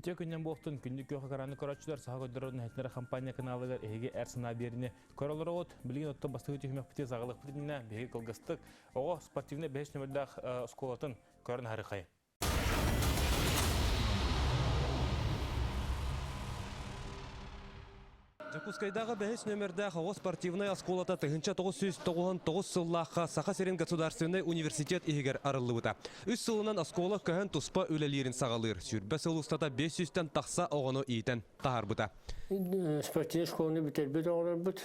Ите күннен болтун күндүк көйө караны көрөчүлөр сага көдөрөнү хетнер компания каналыгар эге эрсина берине көрөлөр от билген отто бастыгы түймөк бите загылык битине беги кылгыстык ого спортивный 5 номердах сколатын көрөн харыкай. Жакускайдағы 5 номерде Хого спортивный осколата 1999 сыллаққа Саха-Серен государственный университет игер арылы бұта. Үс сылынан оскола көһін туспа өлелерін сағалыр. Сүрбе сылыстата 500-тен тақса оғыны иетен тағар бұта. Спортивный школаны бітербет оғылар бұд.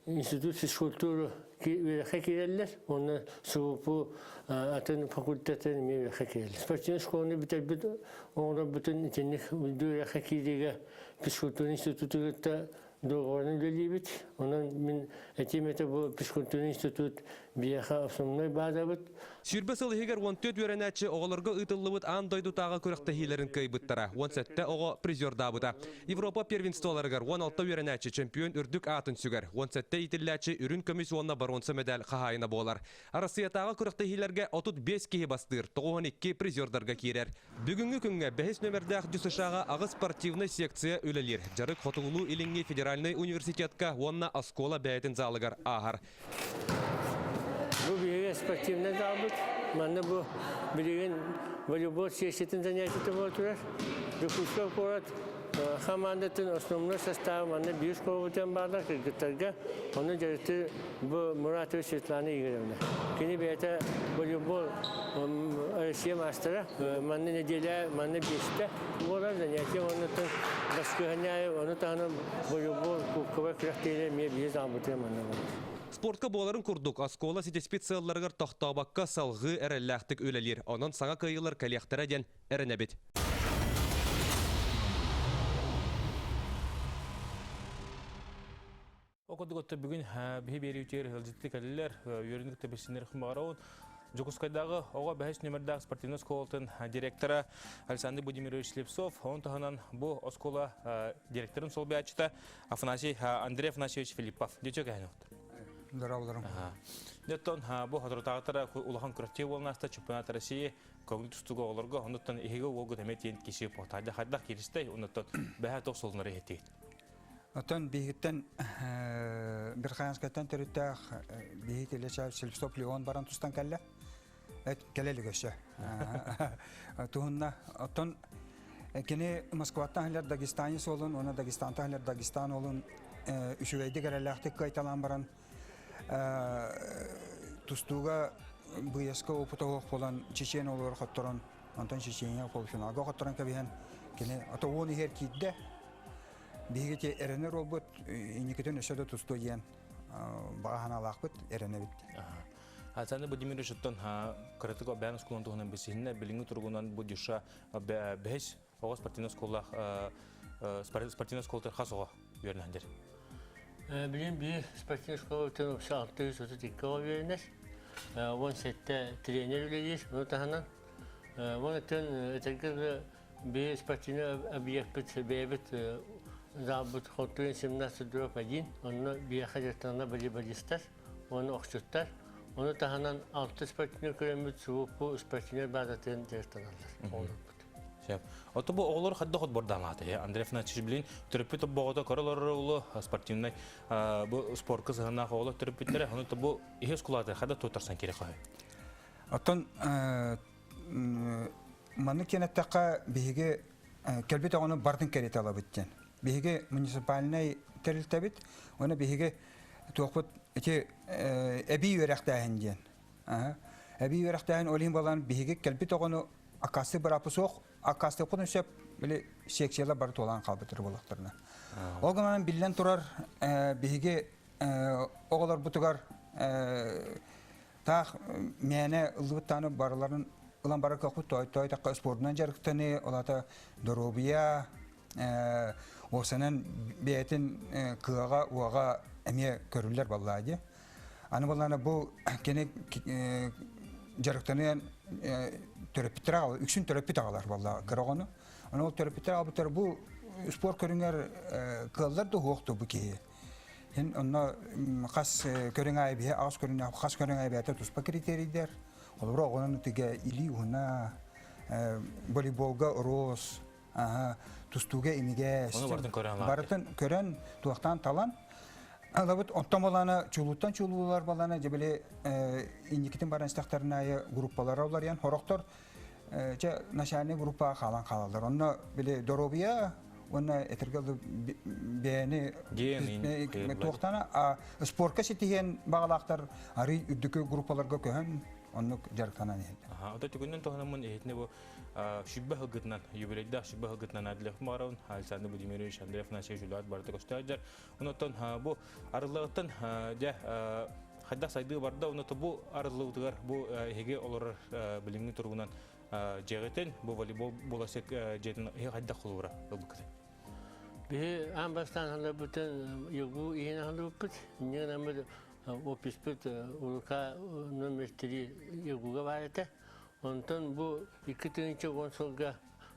Институт физкультуры үйрәқе керелер. Оны сұғыпы атын факультетін үйрәқе керелер. Спортивный школаны бітербет оғылар бұтын итенік үйрәқе кереге физкультурный институтыгытта договорын өлелейбет. Оның мен әтеметі бұл физкультурный институт бияқа основной база бұд. Сүрбе сыл егер 14 өрәнәтші оғыларға ұтылы бұд андойду тағы күріқті хейлерін көй бұттара. 17-те оғы призерда бұда. Европа первенстволарығар 16 өрәнәтші чемпион үрдік атын сүгер. 17-те итілләтші үрін комиссионна баронсы медаль қағайына болар. Арасиятағы күріқті хейлерге 35 кейі бастыр, 92 призердарға керер. Бүгінгі күнге 5 номердақ дүсішаға ағы спортивный секция өлелер. Жарық Хотулу Илинги федеральный университетка онна оскола бәйтін залығар ағар. Бұл бірге спортивный зал бұд. Маңна бұл бірген волейбол сесетін занятиеті бол тұрар. Жүкушков қорат командатын основной составы маңна бір школытен барлар кіргіттарға. Оның жарықты бұл Мұратова Светлана Игоревна. Кені бәйті волейбол Россия мастера. Маңна неделя, маңна бесті болар занятие. Онытын басқығыняй, оны тағының волейбол кубковай күрәқтейлер ме бір зал бұтыр маңна болар. Спортка боларын күрдік. Оскола сетеспецияларығыр тоқтабаққа салғы әрәлләқтік өлелер. Онын саңа кайылар кәлияқтара ден әрінәбет. Окудук отто бүгүн бихи бери үтер хылжытты кәлілер үйеріндікті бесінер құмағарауын. Жокускайдағы оға 5 номердағы спортивный сколатын директора Александр Будимирович Лепсов, он тағынан бұл оскола директорын сол бәчіті Андрей Афанасьевич Филиппов. Дечек әйін оқты? Здравствуйте. Деттон бұл хадыртағытара улахан күрәттей болнаста чемпионат России көңді түстігі оларға, оныттан егеге олғы дәмет ең кеші поқтайды. Қайдақ керісті, оныттан бәхә тоқ солынары еттейді. Оттан бейгіттен бір қаянскаттан түріттәқ бейгіт елеші Сельфстоп Леон баран тұстан кәлі. Кәлелі көші. Туғынна. Оттан кені Москваттан әлер Дагестанис олын, оны Дагестантан әлер Дагестан олын үшігейді кәрәләқтік қайталан баран. Тұстуға бұйасқа опыта оқ болан Чечен олар қаттырын, онтан Чеченге полуфиналға қаттырын кәбейін. Кені ата оны хер кейді. Бейгіте әрінер ол бұд, енекетін үшеді тұсту ең бағана лақ бұд, әріне бітті. Сәнді Будимир Шыттан күрәттік бәйін скулын тұғынан бесігіне біліңі тұрғынан бұд юша бәйіс оға спортивный сколтар қас оға үйерінәндер. Білен бір спортивный школа өтін 632 үйерінер. Он сәтті тренер өлейдер, оны тағынан. Он өтін өтіргілі бір спортивный объект бұд, бәйбіт Забыт Хотуин 17-1, оны бияқа жақтанына волейболисттар, оны оқшыттар, оны тағынан 6 спортивный көрімбіт суыпы спортивный базатын жақтаналар. Оты бұл оғылар қадда қод бордамады. Андрей Афанасьевич білін түріппет боғыда көрілері ұлы спортивный спорт қызығына қоғылы түріппеттері, оны бұл ехес құлады, қадда тұтарсан керек қой? Оттан маны кенеттаққа бейге кәлбет оғыны бардың кәрет ала біттен. Беге муниципальный терилтебит, оны беге тоқпыт әбей өрәқтәйін ден. Әбей өрәқтәйін олейін балан беге кәлбет оғыны ақасы бір апы соқ, ақасы құдын сөп, білі секциялар бар толан қалбытыр болықтырына. Оғынан білден тұрар беге оғылар бұтығар тақ мәне ұлғыттаны барыларын ұлан бары қақпыт той-таққа спортынан жарықтаны, олата доробия, Осынан бәйтін қыға уаға әме көрілер баллады. Аны балланы бұл кені жарықтаны төріппеттер ағылар, үксін төріппет ағылар балла қырағаны. Аны ол төріппеттер ағылар бұл спорт көріңер қылдар да оқты бұл кейі. Онна қас көрің айбе, ағыз көрің айбе, қас көрің айбе әтір тұспа критерийдер. Олар оғынан үтіге илі ұғына волейболға ұрос, тустуга имиге Оны бартын көрен алар. бартын көрен туактан талан алабыт оттомоланы чулуттан чулуулар баланы жебеле индикитин баран стактарына группалар олар ян хороктор же начальный группа калан калалар. Онно биле доробия онна этергелди бени туактана спортка сетиген багалактар ари үддүкө группаларга көһөн оннук жарыктанан ел. Ото түгүннен тоханамын эхне бу шүббе хылгытнан юбилейда шүббе хылгытнан адлык марун Александр Владимирович Андреев наче жулат барды костажар. Онотон бу арылыгытын же хайда сайды барда оното бу арылыгытыгар бу эге олар билимни тургунан жегетен бу волейбол боласек жетин хайда кулура ылбыкты. Би амбастан хана бүтін югу иен хана бүт. Нен амыр опис бүт улка номер 3 югуга барыта. Онтон бу 2-нче консулга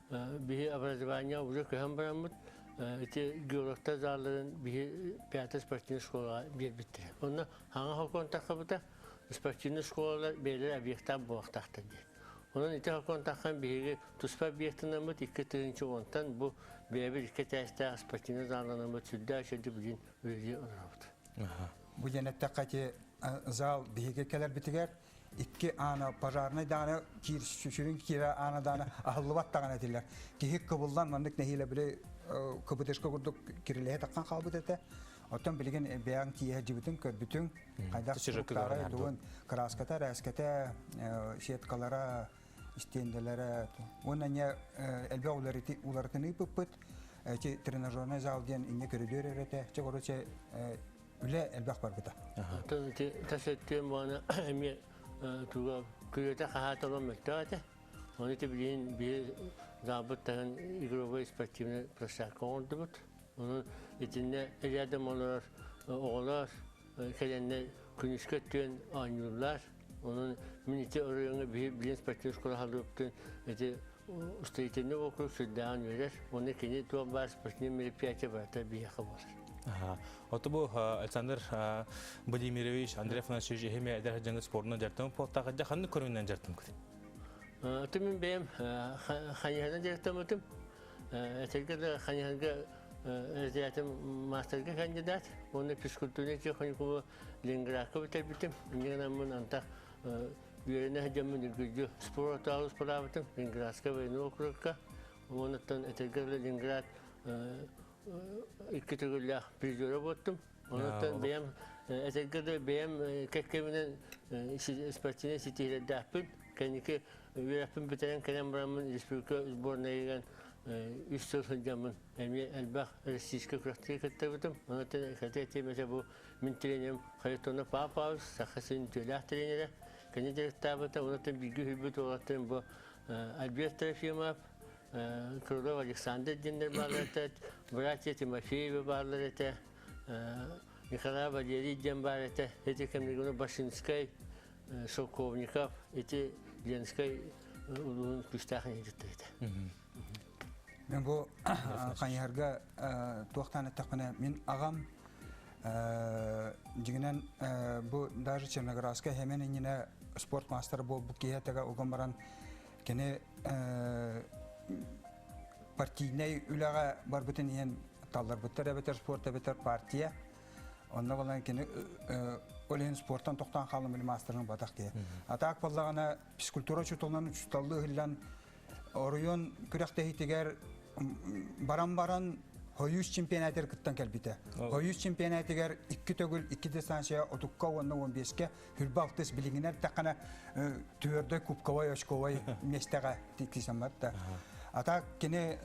би образование уже көһөн барамыт. Эти геологта залын би 5 спортивный школа бербитти. Онна хаңа хокон такабыта спортивный школалар беле объекттар буактакты. Onun iti hakon takkan biri tuspar obyektinamet 2-nче ondan bu bir iki teste sportivny zallanamı südde şedi bugün öyle olurdu. Bu cennetteki zal bihige keler bitiger iki ana pazarına dana kir şüşürün kira ana dana ahlıvat tağan ediler. Kihik kabuldan mandık nehiyle bile kapıteşka kurduk kiriliğe takkan kalbı dete. Otan bilgin beyan tiye cibitin kör bütün kaydak sırıklara doğun kraskata raskata şetkalara istendelere onun ya elbe ularını ipıpıt ki trenajörüne zal diyen inne körüdür erete çekorçe öyle elbak var bita. Otan taşettüğüm bana emi tuğa kuyuda kahatalım mektade. Onu iti bilin bir zabıttan igroba sportivny proşak oldu but. Onun içinde eyadım olur oğullar kelenler künüşkettüğün anyurlar. Onun miniti oraya bir bilin sportivny şkola halıptın. Eti ustaytını okul süddan verir. Onu kendi tuğan var sportivny meripiyatı var da bir yakı var. Oto bu Alexander Vladimirovich Andreev Nasevich heme eder jangat sportuna jartım potta kadja hanı köründen jartım kudi. Otomin benim hanıhana jartamadım. Etelgede hanıhanga zaten masterga kandidat. Onu psikolojik hanıkumu Leningrad'a bitirdim. Leningrad'ın anta birine hacamın gücü spor atağız palavatım. Leningrad'a ve Nokruk'a. Ondan etelgede Leningrad iki türlü prizöre battım. Ondan benim etelgede benim kekkeminin sportivny sitihle dahpın. Kendiki Europ'un bitiren kalem bırakımın Respublika Zboruna gelen üst hocamın elbak Rossiyska kuraktırı kattabitim. Ondan katayeti mesela bu min trenerim Hayatona Papavs, Sakasın Tülah treneri. Kendi direktabıta ondan bilgi hübbet olarak bu Albert Trofimov, Krylov Alexander Dinler bağlarıtet, Bratya Timofeyev bağlarıtet, Nikolay Valeriyev'den bağlarıtet, Hetekemliğine Başinskay, Sokovnikov, eti Lenskay ulun kustahın edildi. Ben bu kanyarga tuğtan takına min ağam jiginen bu даже Черноградска hemen yine sport master bu kiyetega ugambaran kene partiyne ülaga barbutin yen tallar beter sporta beter partiya onda olan kene Olen sporttan toxtan xalım bilim masterın badak diye. Atak ballagana psikkultura çutulnan çutallı hillan Orion kürekte hitiger baran hoyus çempionatır kıttan kelbite. Hoyus çempionatiger 2 tögül 2 distansiya otukka onna 15ke hülbaltız bilinginer takana tüörde kupkavay oşkovay mestega tikisam da. Atak kene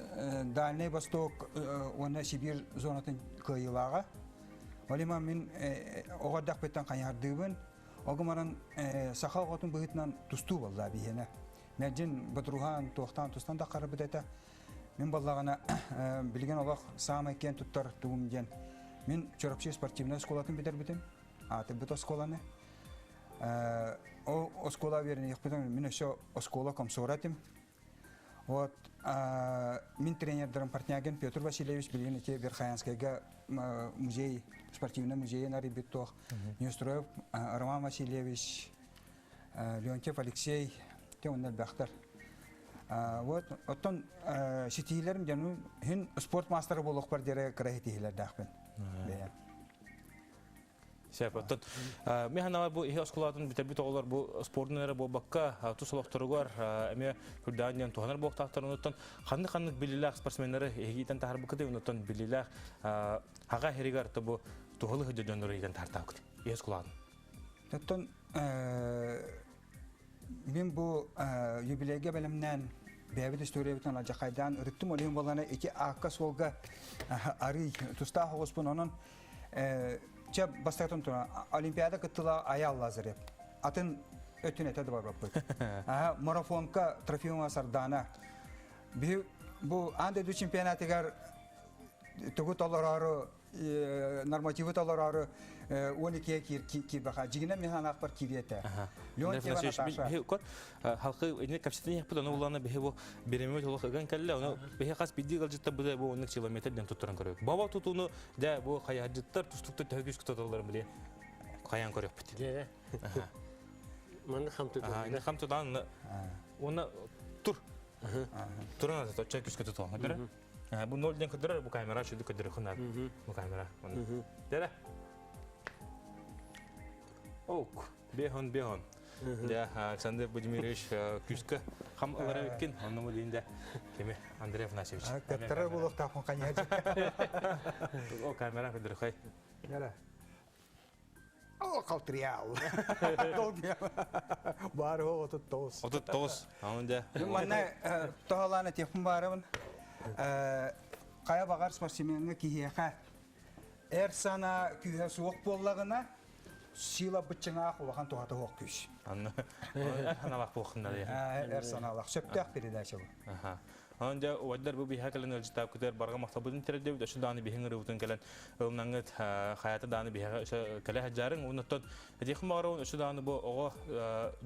Dalney Vostok onna Sibir zonatın kıyılağa Olima min oğadak betten kanyardığın, oğumarın sakal otun bıhıtnan tustu vallahi bihene. Mercin Badruhan tohtan tustan da karı bidete. Min ballağına bilgen olaq sağma eken tuttar tuğum gen. Min çorapçı sportivna skolatın bider bitim. Atı bit o skolanı. O skola verin yıkbitim. Min o skola komsoratim. Вот min тренердером партняген Петр Васильевич билген эти Верхоянскайга музей, спортивный музей на Ребетох. Неустроев Роман Васильевич, Леонтьев Алексей, те он бахтар. Вот оттон ситилерим жану хин спорт мастері болуq бар дере крахитилер дахпен. Şäp, oton mehana bu ihya skoladan biterbit olar bu sportnere bu bakka tusoloktorugar eme hurdanyan tohanar boktaqtarın oton qandy bililak sportsmenlere egiten tahar bu kede oton bililak haga herigar to bu tohalı hıjajanları egiten tartaq. Ihya skoladan. Oton men bu jubileyge belimden Beyabit istoriya bitan ajaqaydan rittim olihim bolana iki akka solga ari tusta hospun onun Çap bastaqtan tuna olimpiyada kıtıla ayal lazırep. Atın ötün etedi var bapı. Marafonka trofeuma sardana. Bu ande du çempionatigar tugut olararı normativit olararı 12'ye ki baxa jigine mehan akbar kiriyete. Leon tevana taşa. Halkı ne kapsitini yapıp da ne ulanı behe bu birimi olarak gan kelle onu behe kas biddi galcıtta bu da bu 10 kilometreden tutturan görüyor. Baba tutunu da bu kayacıtlar tustukta tövgüs kutudalar bile. Kayan görüyor bitti. Jere. Mana ham tutu. Ne ham tutan ona tur. Turana da çek küs kutudan. Hadi. Bu 0'den kadar bu kamera şu kadar xunab. Bu kamera. Dere. Ok, behon. Ya, Alexander Vladimirovich Küska ham olarak onun modinde kimi Andrey Afanasyevich. Kattara buluq taqon qanyacı. O kamera kadar xay. Yara. O qaltriyal. Dolgiya. Bar o otut tos. Otut tos. Onda. Manna tohalana tehum barın. Qaya bağar sportsmenine kihiyaqa. Sana kühe soğuk bollağına Sila bıçına qulağan tohata hoq küş. Anna. Ana bak boğunlar ya. Ersana Allah. Söptaq peridayça bu. Aha. Onda wadar bu biha kalan aljitab kutar barga maktabudun tiradde da şu dani bihin rubutun kalan olnangat hayata dani biha kala hajarın onatton hadi xmaron şu dani bu o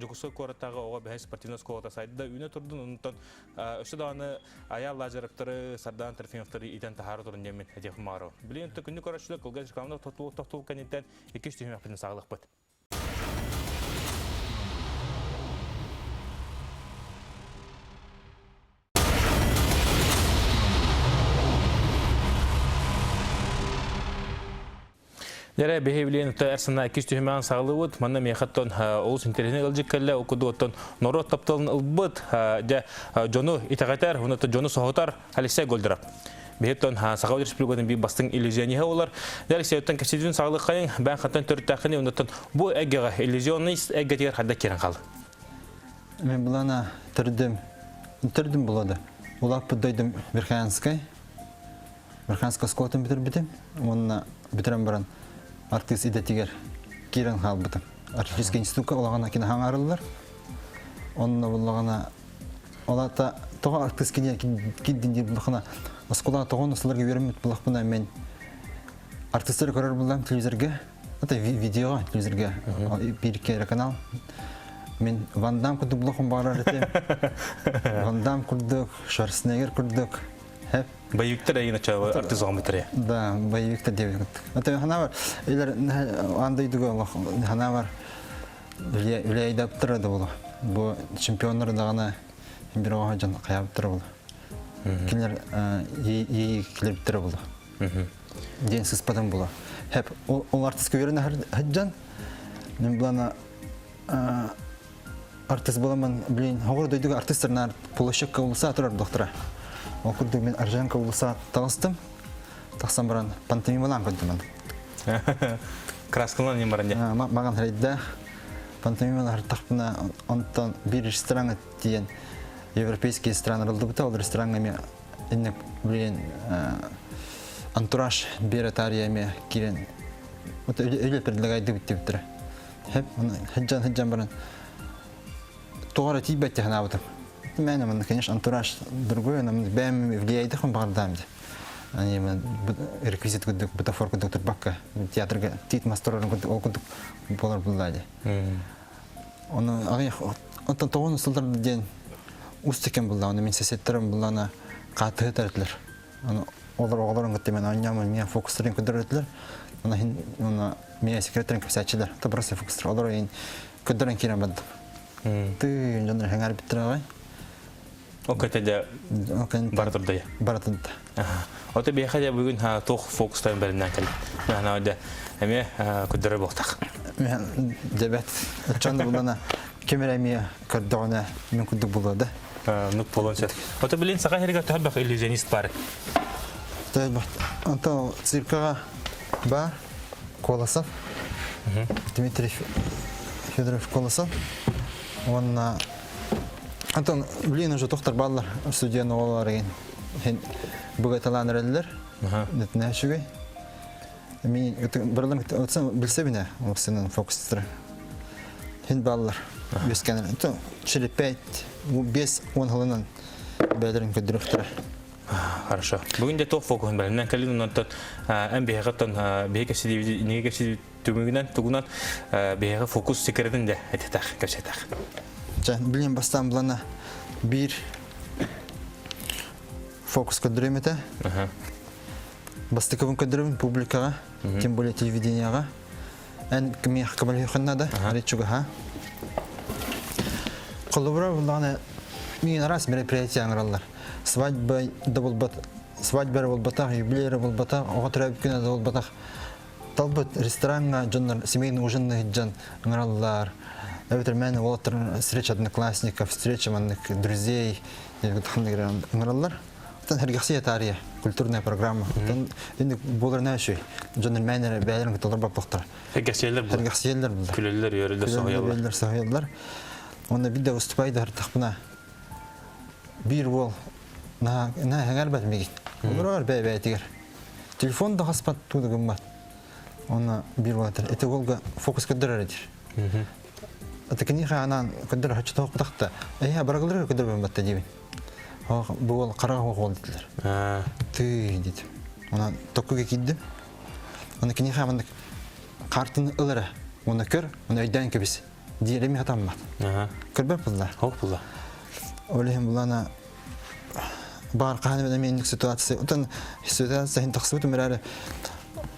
jokuso korataga o biha sportinos kota sayda üne turdun onatton şu dani ayal lajarıktırı sardan tarfiyaftırı iden tahar turun yemin hadi xmaron bilin to günü koraşlı kolgaj kamda totu kanitten iki üstü yapın sağlık bat. Dere behevliyen ta ersana ikistühman sağlıwıt manna meyxatton olus internet aljık kelle okudu otton norot taptalın ılbıt ja jonu itagatar hunata jonu sohotar halise goldrap behetton sağaw respublikadan bir bastın illüzyoni olar derse otton kesidin sağlık kayın ben xatan törtaqini onatton bu egga illüzyonist egga hadda kiran qal Men bulana türdüm buladı. Ulap budaydım Verkhanskay skotun bitirbidim. Onna bitiren baran Arktis idetiger kiran halbıtım. Arkeolojik institutка olağana kine hangarlılar. Onna bulağana olata toğa Arktis kine kiddindir bulağana oskola toğun ısılarga vermit bulağına men artistler karar bulam televizorga ata videoga televizorga bir kere kanal men Van Damme kudu bulağım barar etem. Van Damme kurduk, Schwarzenegger kurduk. Hep bayıktır yine çava artizanmetri. Da bayıktır diye. Hatta hana var. Iler andaydı go hana var. Öyle yaptırdı bu. Bu şampiyonlar dağına bir o hacan kayaptırdı bu. Kimler iyi kliptir bu. Densiz padam bu. Hep o artist görünen hacan. Ben bana artist bulamam bilin. Havur duydu artistler polaşık olsa atar doktora. Okudum ben Arjanka olsa tanıştım. Taksam baran pantomimadan kurdum ben. Kraskılan yemaran ya. Magan heride pantomimalar takpına ondan bir restoran diyen Европейский страны oldu bu da o restorana mı inne bilen anturaj bir tarihe mi giren. O da öyle predlagaydı bitti. Hep haccan baran. Doğru tibette hanavutum. Мен, конечно, антураж другой, но бэм влияет их он бардамде. Они реквизит кудук, бутафор кудук турбакка, театрга тит мастерон кудук болар буллади. Оны ага онтан тоғын сылдар ден устекен булла, оны мен сесеттерим булланы каты тертлер. Оны оларын кытты мен анямын, мен фокустерин кудуретлер. Оны мен секретарин кепсячилер. Та просто фокустер олар ен кудурен кирен бадым. Ты жондар хангар биттер агай. О көтеде бар турда я. Баратында. Ота бияхаja бүгүн тох фокустан беринен кел. Мана ода эме күдөрө боктак. Мен дебет. Чонда булана кемеремия көрдөгөнө мүмкүндүк болду. Нук болонча. Ота билин сага херге төбөк иллюзионист бар. Антон циркага бар Колосов. Дмитрий Федорович Колосов. Он Антон, блин, уже доктор баллар студияны олар ген. Бүгө таланырылар. Нетнәшүгө. Мен барлам отсам билсебине, осынын фокустер. Хин баллар. Бескән. Антон, 4-5 хылынан бәдерин көдүрөктөр. Хорошо. Бүгүн де тох фокус беринен келин онтон бияхаттан биякеси негеси тугунан бияга фокус секретин де этетак көсетак. Блин, бастан булана бир фокус көдүрөмөтө. Бастыкыбын көдүрөм публикага, тем более телевиденияга. Эн кими кабыл ханнада, речуга. Колубра булана мен раз мероприятие аңралар. Свадьба болбат, свадьба болбата, юбилей болбата, отраб күнә болбата. Талбат ресторанга жоннар семейный ужинный жан аңралар. Это мен вот встреча одноклассников, встреча моих друзей, аңралар. Тан хергәсия тария, культурная программа. Тан инде булар наши. Жоннар менә бәйләр китәләр баптыктар. Хергәсияләр бу. Хергәсияләр бу. Күләләр йөрелдә сагаялар. Сагаялар. Онда бидә уступайды артыкна. Бир вол на хәңәрбәт мигит. Булар бәй тигәр. Телефон да хаспат туды гыммат. Онда бир ватыр. Это голга фокус кадрлар. Это книга анан кадр хачта хукта. Я бараглар кадр бәмбәттә дибин. Бу карага голдылар. Ты дит. Она токуга кидде. Она книга мында картын ылыра. Оны көр, оны айдан кебис. Диреме хатамма. Көрбәп булла. Хок булла. Олеһим булана бар каны мен ситуация. Утан ситуация хин тахсыбы мирәле.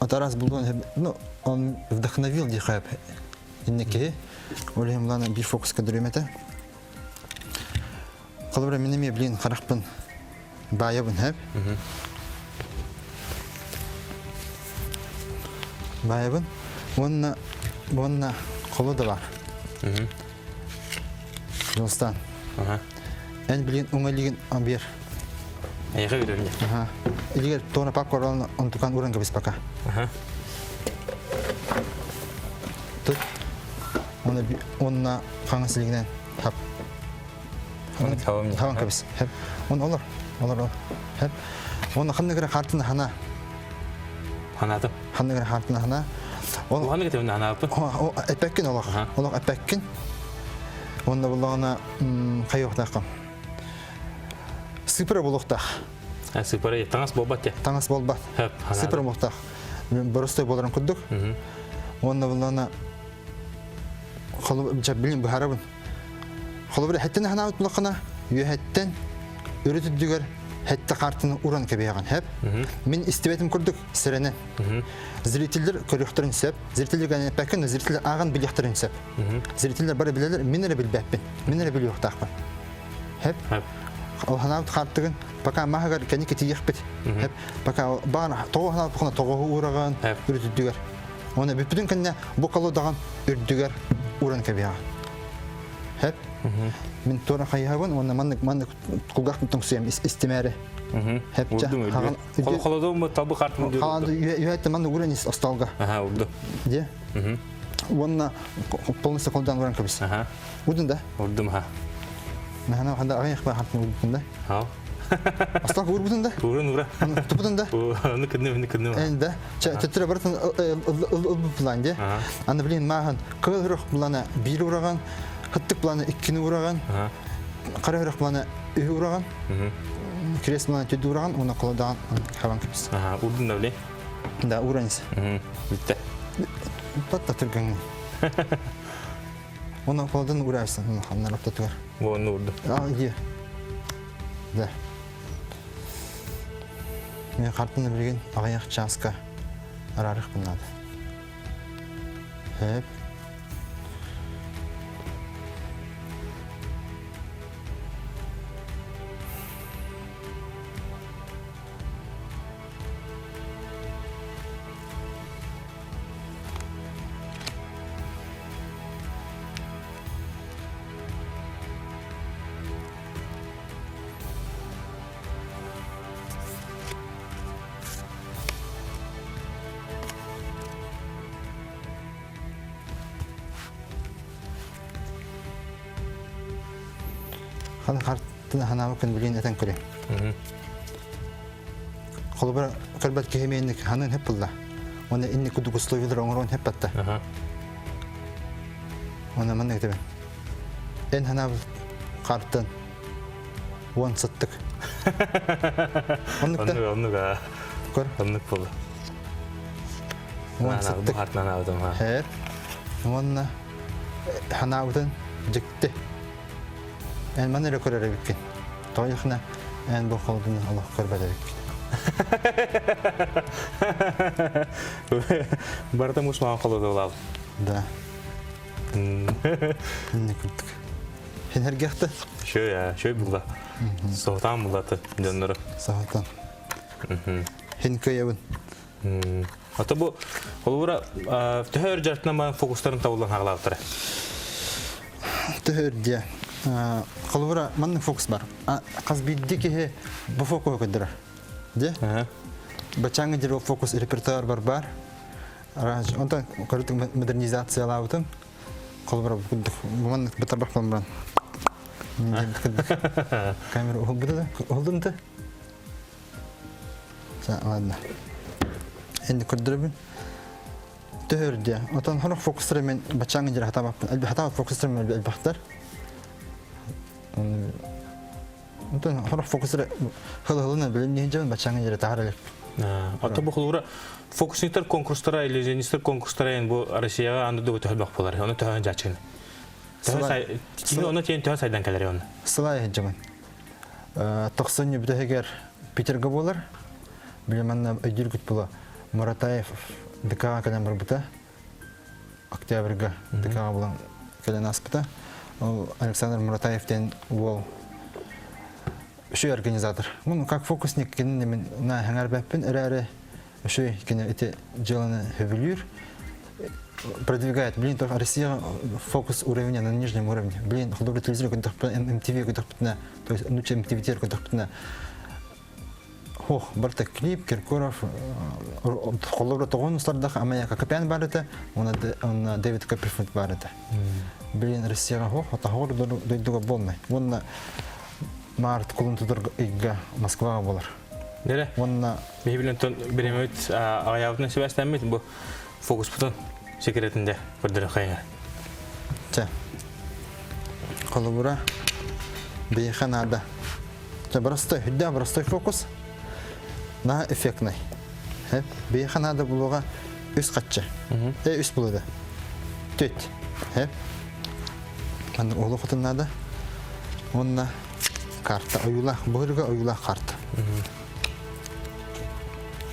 Атарас булган, ну, он вдохновил дихаб. Иннеке Олеһим булана бир фокус кадрлар. Калбра минеме блин харахпын баябын хәп. Баябын. Онна колу да бар. Достан. Эн блин уңайлыгын амбер. Аяга йөрүнде. Илгер тона пак коралны онтукан уранга без пока. Тут онна хаңасылыгынан хап. Таван кабис. Хәп. Он олар. Хәп. Он ханнагыра хартына хана. Ханаты. Ханнагыра хартына хана. Он ханнагыра тәвен ханаты. О, әпәккин олар. Олар әпәккин. Онда булгана кайыктакым. Сыпыра булуктак. Сыпыра таңас болбат. Таңас болбат. Хәп. Сыпыра булуктак. Боростой боларын куддук. Онда булгана халып жабилин бахарабын. Холбыр хәттен хана утлыкына, юһәттен үрүтүдүгөр хәтта картын уран кебегән һәп. Мин истебетим күрдүк сирене. Зрительлер көрөктөрүн сәп, зрительлер гана пәкән, зрительлер аган билехтерин сәп. Зрительлер бары билелер, минере билбәппин. Минере бил юктакпын. Һәп. Ал хана картыгын пока махагар кәнике тиехбит. Һәп. Пока бана тоо хана букна тоо ураган үрүтүдүгөр. Оны бүтүн кенне бу калудаган үрдүгөр уран кебегән. Һәп. Мен тора хайхавын, оны манны кулгақтың тұңсуям истемәрі. Һәп жа. Қолы мы табы қартын деді? Қалады, үйәтті манны уранис осталға. Урды. Де? Онына полностью қолдан уран көбіс. Удын да? Урдым, ха. Мәхана қанда ағайық ба қартын урдын да? Ау. Осталға ур бұдын да? Ура. Тұпыдын да? Оны кіннім. Әнді. Түттірі бартын ұлбы план де? Аны білейін маған қыл ғырық бұлана бір ураған, Хаттык планы 2 ураган. Карагырак планы 3 ураган. Крес планы 4 ураган, оны кылдан хаван кепс. Урдун да биле. Да, уранис. Битте. Татта турган. Оны кылдан урайсын, оны ханнар оттатыр. Оны урду. Ие. Да. Мен картыны билген агаяк часка арарык булады. Хеп. Ханы хартын ханамы күн билин этен көрө. Холбар кырбат кемейник ханын хеп булла. Оны инни куду условиялар оңорон хеп батта. Оны мен айтам. Эн ханабы картын он саттык. Оннуга. Көр. Оннук болду. Он саттык. Хартнан алдым. Хэр. Оны ханабыдан жикти. Эн мен эле көрөр биккен. Тоyxna эн бу холдун Аллах көрбөдө биккен. Барта мусман кылды улал. Да. Инни күттүк. Хен хергехте. Шөй булда. Соғтан булаты жоннору. Саатан. Хен көйөбүн. Ата бу олура төһөр жартынан баан фокустарын табылган хагалаптыр. Төһөрдө. Калбара манның фокус бар. Каз биддики бу фокус көдөрө. Де? Бачаңы жер фокус репертуар бар. Онда көрүтүк модернизациялаудым. Калбара манның бетарбак болман. Камера oldu oldu da. Ладно. Енді көрдірбін. Төһөрдө. Отан ханық фокустары мен бачаңы жер хатабаппын. Хатабап фокустары мен әлбақтар. Отан ханық фокустары хылы-хылына білімдейін жауын бачаңы жер тағар әліп. Ата бұл хылуыра фокусниктер конкурстара или женистер конкурстара ең бұл Россияға андыды өте хөлбақ болар. Оны төһөн жачын. Оны тейін төһө сайдан кәлері оны. Сылай жаман. 90 бүтәгәр Питерга болар. Билемәннә өйдер күт була. Мұратаев ДК кәлем бар бұта. Октябрьга ДК болан кәлен аспыта. Александр Мұратаевтен ол үші организатор. Мұны как фокусник кенін мен на хәңәр бәппен әрі үші кені эти жыланы хөвілер. Продвигает. Блин, только Россия фокус уровня на нижнем уровне. Блин, художественный телевизор, MTV, то есть лучше MTV, Ох, барта клип, Киркоров, художественный тогон стардах, а моя Капян барыта, он Дэвид Копперфилд барыта. Блин, Россия, ох, это город дойдуга болмай. Вон на март кулун тудыр игга Москвага болар. Нере? Вон на Бейбилен тон беремет аяғытын сөбәстәмет бұл фокус бұтын секретінде көрдірі қайыңа. Те. Қалыбыра бейхан ада. Простой фокус. На эффектный. Бейхан ада бұлуға үс қатшы. Үс бұлуды. Төт. Аны олы құтын ада. Онна карта. Бұғырға ойыла карта.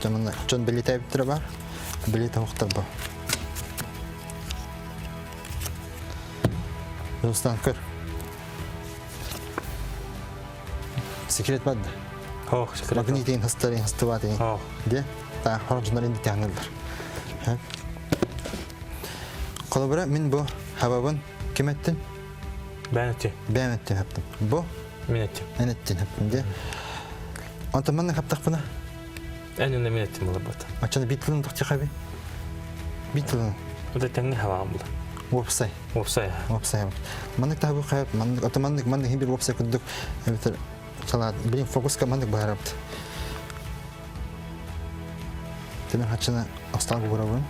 Жон билет әйбіттірі бар. Билет ұқтыр бұл. Жостан көр. Секрет бады. Секрет. Магнитин хастарын хастываты. Де? Та хоржынар енді тәңілдір. Қолыбыра мен бұл хабабын кем әттін? Бән әттен. Бән әттен әптім. Бұл? Мен әттен. Ән әттен әптім. Де? Антаманның қаптақ бұна? Әнінде мен әттен болар бұты. Ачаны битлінің тұқты қаби? Битлінің? Ода тәңіне хаваған болды. Вопсай. Вопсай. Мандык табы қайып, мандык хин бір вопсай күддік. Білін фокуска мандык бағарапты. Темен хатшыны асталғы бұрабын.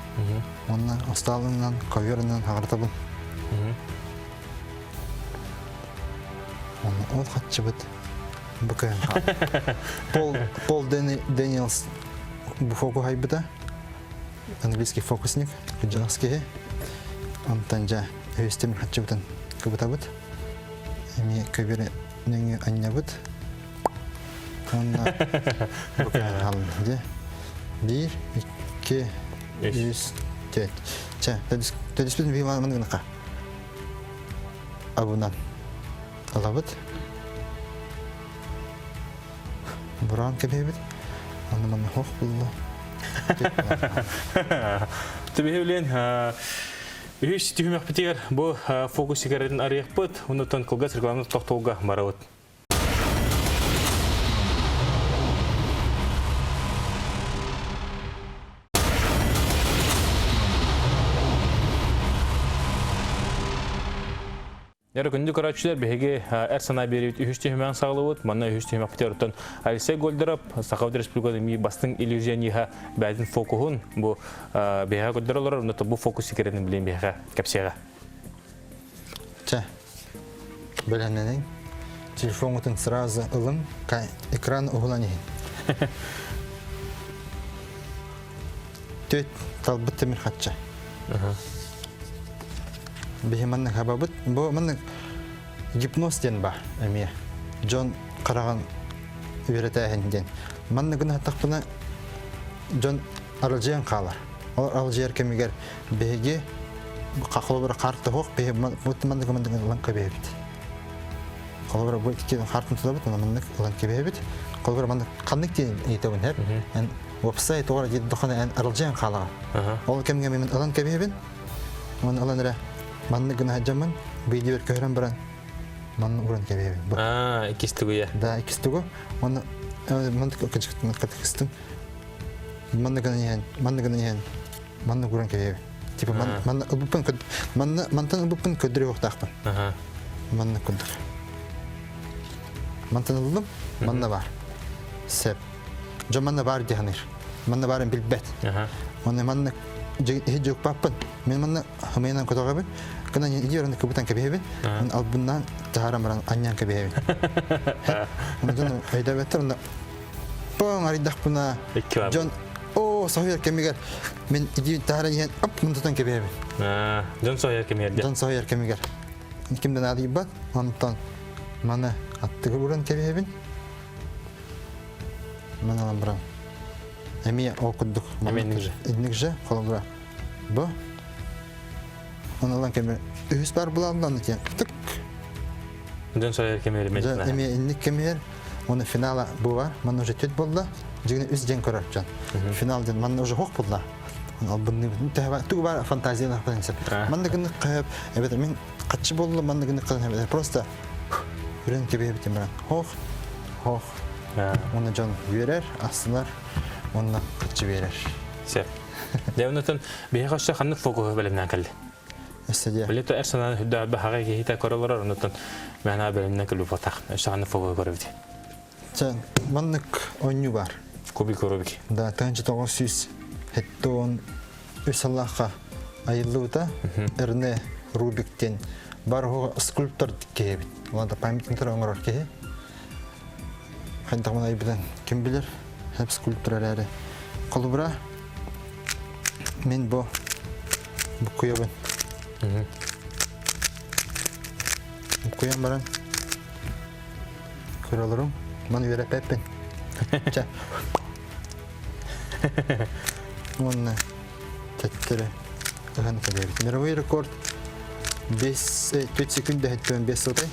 Онна асталығынан, коверынан ағартабын. Онна ол хатшы бұд. Бұкайын қа. Пол Дэниелс бұфоку хайбыда. Английский фокусник. Күджанақскеге. Антан жа өйістемін хатшы бұтын көбіта бұд. Эми көбері нөңі анна бұд. Онна бұқайын қалын. 1, 2, 3, 4. Ча, төдіспетін бейманы мұныңынақа. Абынан ала бұд. Бұран көбей бұд. Аны мұны хоқ бұлды. Төбейлен Үйіш түйімек бітер бұл фокус сигаретін арияқ бұд, ұнытын қылға сіргіланы тоқтауға марауыд. Яры күнді көрәтшілер бәйге әр санай берейт үйішті хүмән сағылуыд, манна үйішті хүмән пітеріттен Алисей Голдырап, Сақауды Республикада ми бастың иллюзияниға бәдін фокуғын бұл бәйге көддір олар, ұнаты бұл фокус секеретін білейін бәйге кәпсияға. Біләненің телефонғытын сразу ылым, экран ұғыланейін. Төт талбытты мір қатша. Бейі манның хабабыт, бұл манның гипноз ден бар, әмия. Джон қараған үйреті әйінден. Манның күні хаттақпына Джон арылжиян қалар. Ол арылжияр кемегер бейге қақылы бір қарты хоқ, бейі манның ланқа бейбіт. Қолы бір бұл қартын тұлабыт, манның ланқа бейбіт. Қолы бір манның қандық дейін етеуін әр. Веб-сайт оғыра деді дұқаны арылжиян қалаға. Ол кемге мен ланқа бейбін. Оны алан әрі манны гына хаджаман, бейді бер көрен баран, манны уран кебейбін. Икистігу я. Да, икистігу. Оны манны қатықыстың. Манны гына неген, манны уран кебейбін. Типа манны ұлбыппын, мантан ұлбыппын көдірі оқтақпын. Манны күндік. Мантан ұлбым, манны бар. Сәп. Жо манны бар дегенір. Манны барын білбәт. Оны манны Хиджук паппын, мен манны хымайынан көтіға бін, күнан иди өрінді көбітан кәбейбін, мен албыннан тағарам баран аньян кәбейбін. Оны өйді бәттір, оны бұң аридақ бұна, жон, соғыр кәмегер, мен иди тағаран еген, мұн тұтан кәбейбін. Жон соғыр кәмегер. Жон соғыр кәмегер. Кімден ады бат, онтан маны аттығы бұрын кәбейбін. Мен алам бұрын. Әмия оқыдық. Әмінік жа, қолы бұра. Бұ. Оны алан кәмер үйіс бар бұлағынан екен. Түк. Жон соғыр кәмегер мәдіна. Әмия әнік кәмегер. Оны финала бұл бар. Маны уже төт болды. Жігіні үз жен көрір жан. Финалден маны уже хоқ болды. Түгі бар фантазиялық білінсіп. Маны күні қайып. Әбетер, мен қатшы болды. Маны күні қайып. Просто үрен кебе бітем баран. Хоқ. Оны жан үйерер, астылар. Онна қатшы берер. Сәп. Дәуінетін бейі қашты қанық фокуы бәлімнен кәлді? Әстедия. Білетті әр сананы хүдді әбі қағай кейті көрілер, онытын мәна бәлімнен кәлі бұтақ. Әшті қанық фокуы көрілді? Чан, маннық ойну бар. Кубик көрілді? Да, 1900 хетті он үс Аллахқа айылуыда әріне Рубиктен бар оға скульптор кейбіт. Оланда памятниктер оңырар кейі. Қайындағын айбыдан кім білер? Hep skulptürleri. Kolubra. Men bu kuyabın. Bu kuyam baran. Kuralarım. Man verip hepin. Çak. Onunla tettere. Öğren kadar. Miravi rekord 4 sekunda hettiğim 5 sotay.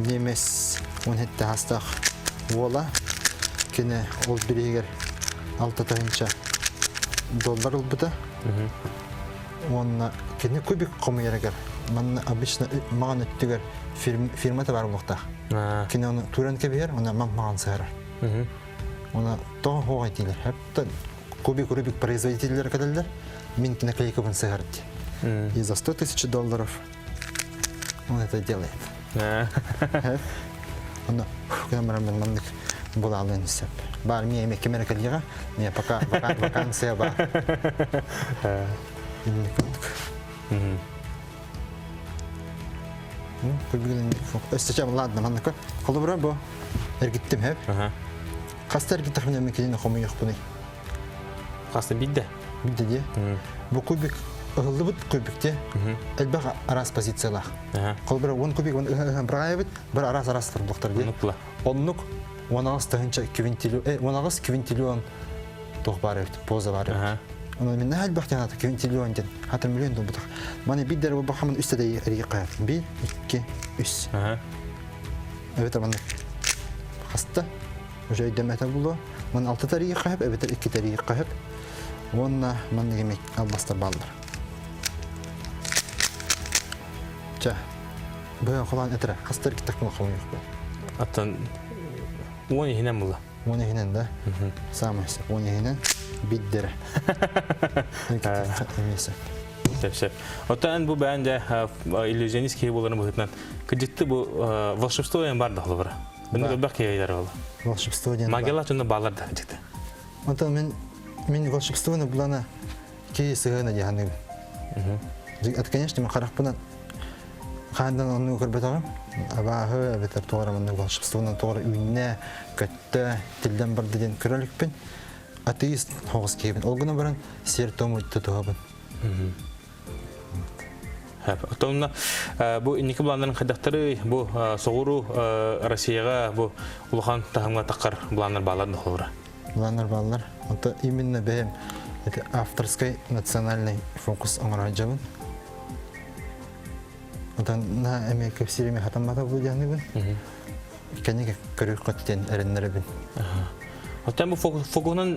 Nemes on hette hastaq. Vola. Kene ol biriger 6 tayınca dollar oldu. Onunla kene kubik komu yereger. Manna обычно маған өттігер фирмата бар мұқта. Кene onu turan kebiyer, ona маған сағырар. Ona тоғы хоғай дейлер. Хәпті kubik производителер кәділдер, мен кene клейкабын сағырды. И за $100 000 он это делает. Ona kene марамын мандық бұл алын сәп. Бар мен емек кемері кәліға, мен пока вакансия бар. Өстечем, ладно, мандықы. Қолы бұра бұл әргіттім әп. Қасты әргіттім әмін келіне қомы еқ бұны. Қасты бидді? Бидді де. Бұл кубик ұғылы бұд кубикте әлбәқ арас позициялақ. Қолы бұра 10 кубик бірғай бұд, бір арас тұрдықтыр де. Онлық 16 квинтиллион тоқ бар өйті, поза бар өйті. Оны мен әл бақтен аты квинтиллион ден, хатыр миллион дұл бұдақ. Маны биддері бұл бақамын үстеді әрге қайырдым. 1, 2, 3. Әбетер маны қасты. Уже өйдем әті бұлы. Маны 6 тәрге қайып, әбетер 2 тәрге қайып. Онына маны кемек албастар балдар. Жа, бұян қолан әтірі. Қастар кеттіқпін қолан еқ бұл. Аттан 10 ehinen бұлы? 10 ehinen да. Самый 10 ehinen биддері. Емесі. Сеп. Отан бу бәнде иллюзионист ки буларын бутнан. Кидитти бу волшебство ян бар да холбара. Бу бак кейдер бол. Волшебство деген. Магиялар жонда балар да жикте. Ото мен волшебствоны булана кейсегена дияны. Это, конечно, мы харахпана хандан onu көрбетагам. Абахы бетер торамын волшебствоны тора үйне катта тилден бар деген көрөлүкпүн. Атеист хогус кебин. Ол гына баран сер томуртты тоабын. Отонна бу инеки пландарын кайдактары бу согуру Россияга бу улхан тахамга таккар пландар балар да холбара. Пландар балар. Это именно бем это авторский национальный фокус оңраджабын. Это на Америка в Сирии хатамата булганыбын. Кенеге көрүк каттен эреннеребин. Отан бу фокунан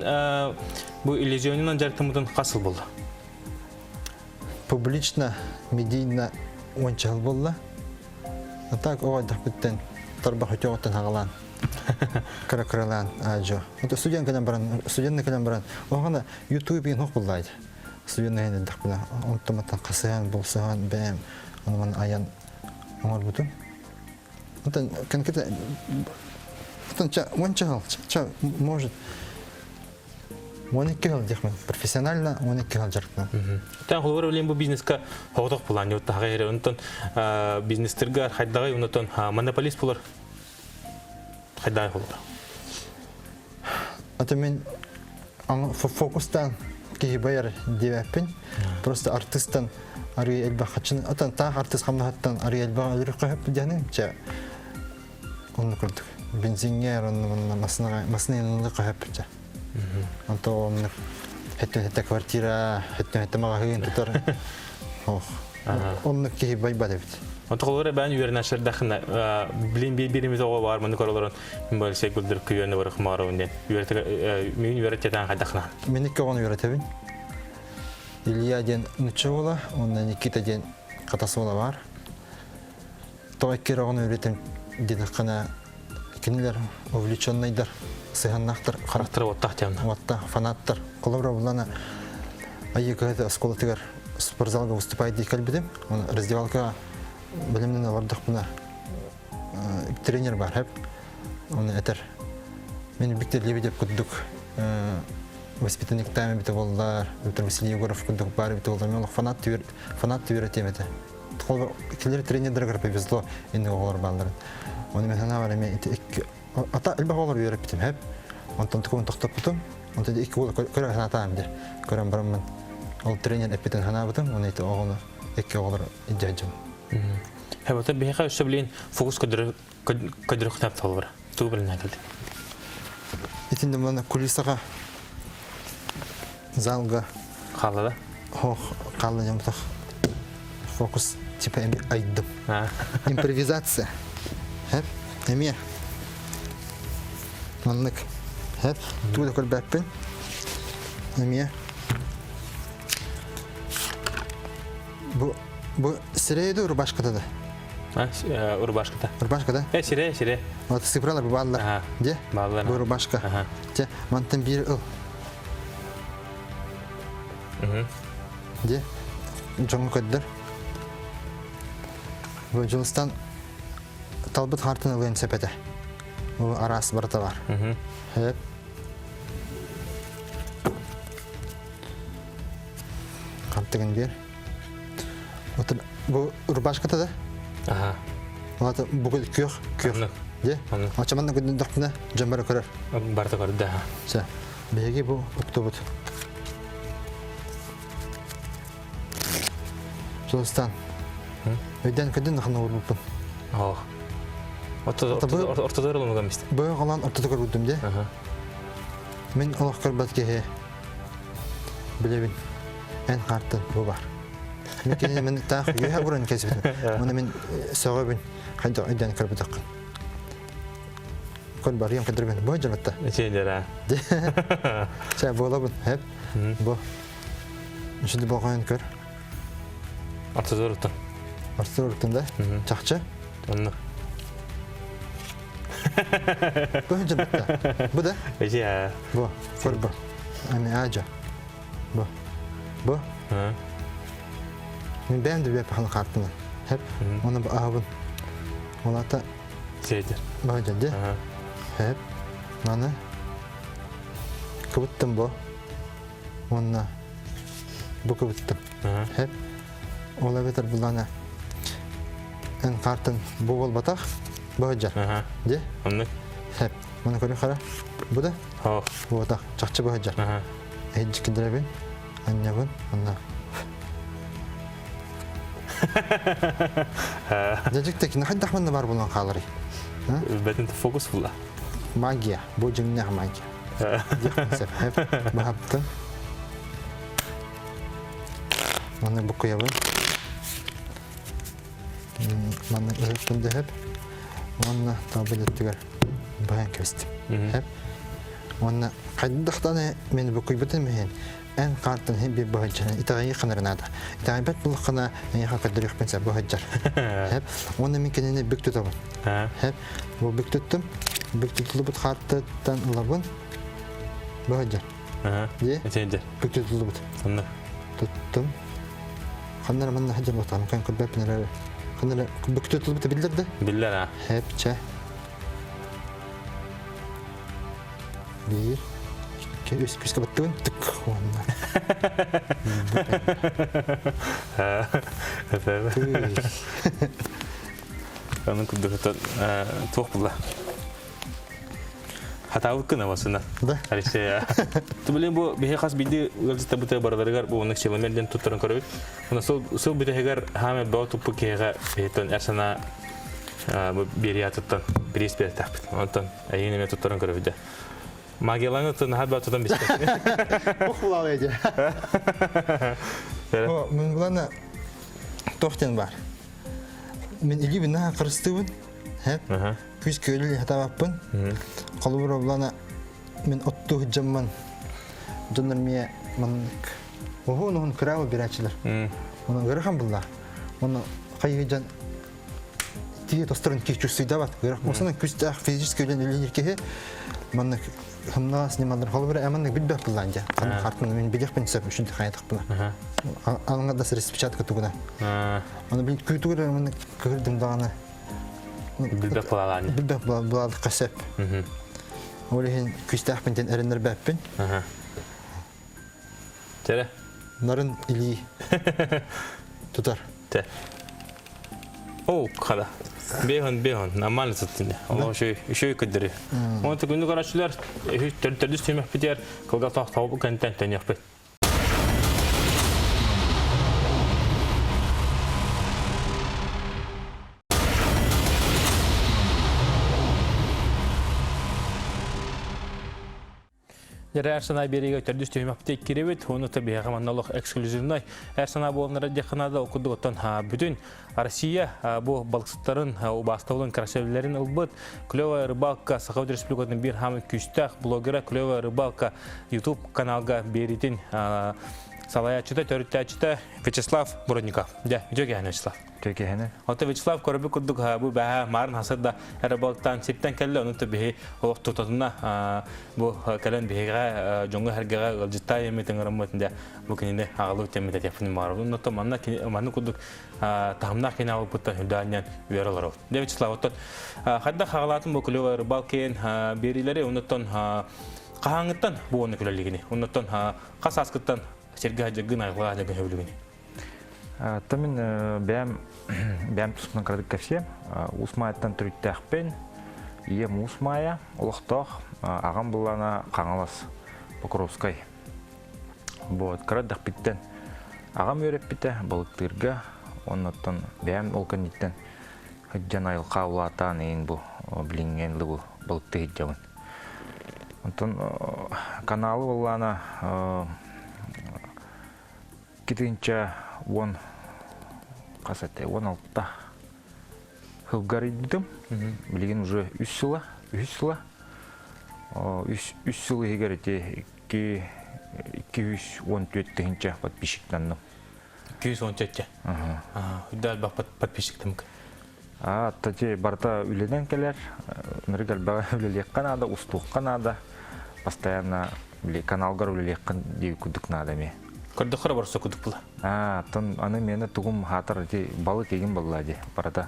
бу иллюзионнан жартымыдан касыл болду. Публично, медийно ончал болла. А так овадах биттен тарба хотётан хагалан. Каракаралан ажо. Это студент калан баран. Огана YouTube-ин хок буллайды. Студентнен дакпына. Онтоматан касаян болсаган бем. Онман аян оңор бутун. Это конкретно ончал. Может Моникел дехмен профессионально моникел жаркна. Тан холбара билен бу бизнеска хогдок план жок тагыйры онтон бизнестерге хайдагай онтон монополист булар. Хайдай холбара. Это мен фокустан ки байар девапин. Просто артистан ари элба хачын. Атан та артист хамнахаттан ари элба рыкып дияны. Ча онны көрдүк. Бензинге онны машина кайып ча. Антон это квартира, это магазин, это он ки байбадет. Онтон холбара бан юрнашер дахна билин бирimiz ого бар мын көрөлөрүн бул секилдир күйөнү бар хмараунден. Мен юртетан кайдахна. Мен көгөн юртебин. Илья ден Нучевола, он Никита ден Катасола бар. Той кирогон юртем дедакана кинилер увлечённыйдар. Сыганнахтар характер вот тахтям. Вот фанаттар. Колобра булана айыгы осколотыгар спортзалга выступает дикаль бидем. Он раздевалка билимнен бардык мына тренер бар хеп. Он этер. Мен биктер лебедеп куддук воспитанник тайм бите болдар. Виктор Васильев куддук бар бите болдар. Мен фанат тивер темете. Колобра килер тренердер повезло инде олар балдар. Он мен хана бар мен ата элбаголор берип битим хеп. Онтон тукун токтоп бутум. Онтон эки гол көрө ханатам де. Көрөм бармын. Ол тренер эпитен хана бутум. Он эти огону эки голор иджажым. Хеп ата беха шаблин фокус кадр хтап толбар. Ту билен айтылды. Итинде мына кулисага залга Халада. Ох, калла жамтах. Фокус типа айдым. Импровизация. Хеп, эме. Маннык. Hep tuğla kol bäppin. Nemiye? Bu sireydi Urbaşka'da da. Urbaşka'da. Urbaşka'da? Sire. O sıfırlar bu bağlılar. De? Bağlılar. Bu Urbaşka. De, mantan bir ıl. De, çoğun kadar. Bu Julistan talbıt hartını alın sepete. Bu arası barata var. Hep. Kaptığın bir. Bu Urbaşka'da da. Aha. Valla bu kök. De. Açamanın günden dokuna cambara korar. Barta korar da. Sen. Belki bu oktobut. Julistan. Öden kadın nakına vurulpun. Oh. Ortada olmagan mısın? Böyle kalan ortada gördüm de. Men Allah kırbat ki bilebin en kartı bu var. Men tak yuha buran kesbet. Onu men sağabın hadi öden kırbatak. Kol bariyam kadar ben bu cematta. Şeyler ha. Sen bolabın hep bu. Şimdi bakayım kır. Ortada ortada. Ortada ortada çakça. Onu. Bu cematta. Bu da. Ya. Bu. Kol bu. Ani aja. Bu. Мен бәнді бәп қаны қартыны. Хәп, оны бағабын. Олата Сейдер. бағаджады. Хәп, маны күбіттім бұ. Онына бұ күбіттім. Хәп, ола бетер бұлана ән қартын бұ бол батақ бағаджар. Де? Онны? Хәп, оны көрі қара. Бұ да? Бұ батақ, чақчы бағаджар. Әйджі кедіребен, әннебін, онына. Дәжіктекі, нақайдақ мұнда бар болған қалыры? Бәтінті фокус бұла. Магия, бұл жеңнәқ магия. Дек әп, бағаптым. Оны бұл қойабын. Маны үріппінді әп. Оны табилеттігер баян көстім. Әп. Оны қайдықтан мені бұл қойбытын мәйін. Ән қартын хем бір бұғаджар. Итағайы қынырынады. Итағай бәт бұл қына әйіға қадыр өкпенсе бұғаджар. Оны мен кенені бүк тұтабын. Бұл бүк тұттым. Бүк тұтылы бұд қарттыдан ұлабын. Бұғаджар. Бүк тұтылы бұд. Тұттым. Қандар мұнна хәджар бұқтам. Қан күрбәп нәрі. Қандар бүк тұтылы бұд білдірді? Білдір, Әп, чә. Bir. Üst kapattığın tık ondan. Onun kuduratan tuğ bulla. Hata utkın basına. Da. Her şey ya. Tubulin bu bir hekas bildi gazete bu tabarlar bu onun çelemerden tutarın karabit. Ona sol bir hegar hame bağ tupu kega eton ersana bir yattan bir tapit. Ondan ayını me tutarın karabit. Магияланы тынахат батудан бескет. Оқылау еді. Мен бұлана тоқтен бар. Мен үлі біна қырыстығын. Күз көйлі хатабаппын. Қолыбыра бұлана мен отту жамман. Жондар мие манық. Оғы оның күрауы бірәчілер. Оның ғырықан бұлла. Оның қайығы жан тие тостырын кечу сүйда бат. Осының күзді физически өлен өлен еркеге манық Хымна снималар холбыр әманның билбәп булганҗа. Аны хартын мен билек пенсеп өчен хәйтык була. Аныңа да распечатка тугына. Аны бил күтүгөр мен кырдым даганы. Билбәп булаган. Билбәп булады касап. Олеген күстәх пентен эренер бәппин. Тере. Нарын или тутар. Те. О, када. Бехан, нормально соттыны. Allah şey kaderi. Onu da günlük araçlar terterdüz temih biter. Kalga tahtavı kanten yapıp. Әрсана береге тердүс темапты керебет, оны таби ғаманналық эксклюзивнай. Әрсана болынары деканада оқыдығыттан бүтін Россия бұл балықсыттарын бастауылын красивелерін ұлбыт. Клёвая рыбалка Сахауд Республикатын бір хамы күстақ блогера Клёвая рыбалка YouTube каналға беретін салаячыда, төріттәчіда Вячеслав Бородников. Жөге әне Вячеслав. Ота Вячеслав көрбі күрдік бұл бәе марын хасырда әрбалықтан септен кәлі оны түбі олық тұтатына бұл кәлін бейге жоңғы әргеға ғылжытта еметін ғырымытында бұл кенінде ағылы өтемеді тепінің марығы. Ота маны күрдік тағымнақ кені алып бұтта үлдәнен үйерілер ол. Вячеслав, оттан қадда қағалатын бұл Клёвая рыбалкеен берілері оныттан қағаңыттан бұл оны күлелігіне. Оныттан қас асқыттан серге ғын ағылға ғын өвілігіне. Тамин бәм тұсынан қырдық кәпсе, ұсмайаттан түрітті әқпен, ем ұсмая, ұлықтақ, ағам бұлана қаңалас Покровскай. Қырдық біттен ағам өреп бітті, балықтырға, оннаттан бәм олқан еттен жан айылқа ұлатан ең бұл білінгенлі бұл балықты хеджауын. Онтан каналы бұлана кетігінші 16 хылгар едім. Білген уже 3 сыла. 3 сылы егерде 214 тегінші подписчиктанным. 214? Үдәл бақ подписчиктім кі? Тәте барта үленен кәлер. Нұргал баға үлелек қанада, ұстуқ қанада. Постоянно каналғар үлелек қан дейі күдік надаме. Көрдөхөр барса күдік бұла. Тон аны мені тугум хатыр ди балық егін болла ди. Барада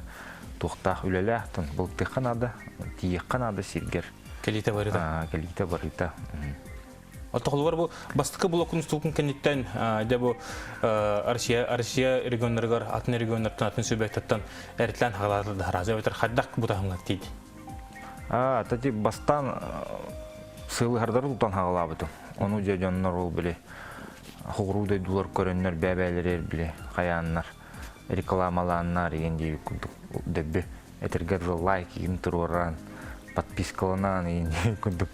туқтақ үлелі, тон былтыққан ады, тиекқан ады сиргер. Келейте барыда. Келейте барыда. Отоқылуар бұл бастықы бұл оқын ұстылқын кәнеттен бұл Арсия регионларғар, атын регионлардан, атын сөбәктаттан әрітлән ғалады да разы өтір қаддақ бұтағыңлар дейді. Тати бастан сылы хардары тұтан хағалабыды. Оны же жоннар ол біле. Хуғырудай дулар көріннер, бәбәлерер біле, қаяннар, рекламаланнар егенде күндік дөбі. Әтергер жол лайк егін тұроран, подпискаланан егенде күндік.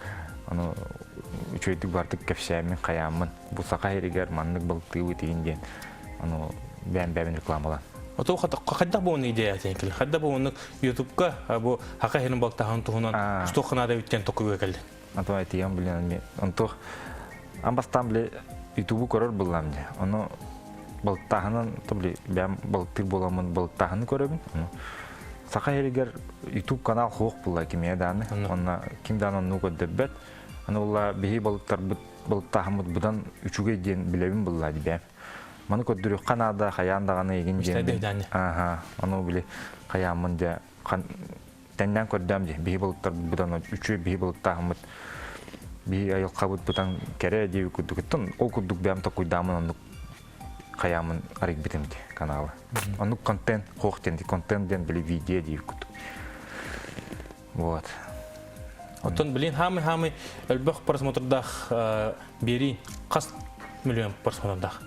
Үчөйдік бардық кәпшәмін, қаямын. Бұл сақа ерегер маңнық балықты өтегенден бән-бәбін рекламалан. Оту қаддақ бұғын идея теңкілі. Қаддақ бұғын ютубқа бұл хақа херін балықтағын тұғынан ұстуқынада өткен тоқығы кәлді. Антон айтыған білен мен. Антох амбастан біле ютубы көрір бұлам де. Оны балықтағынан бән балықтыр боламын балықтағыны көребін. Сақа ерегер ютуб канал хуық бұлла кемея даны. Онна кімдан оны көдді бәт. Аны олар бейі балықтағымыд бұдан үчуге дейін білебін бұлла де. Маны көддірі қанада, қаяндағаны еген дейін. Оны біле қаямын де тәнден көрдім де. Бейі балықтар бұдан үчу бейі балықтағымыд бейі айылқабыд бұдан кәрі дейі күддігіттін. Ол күддік бәмті құйдамын оны қаямын арик бітімде каналы. Оны контент, қоқтенді контенттен біле видео дейі күддік. Вот. Оттон білін хамы әлбәқ просмотрдақ бері қас миллион просмотрдақ?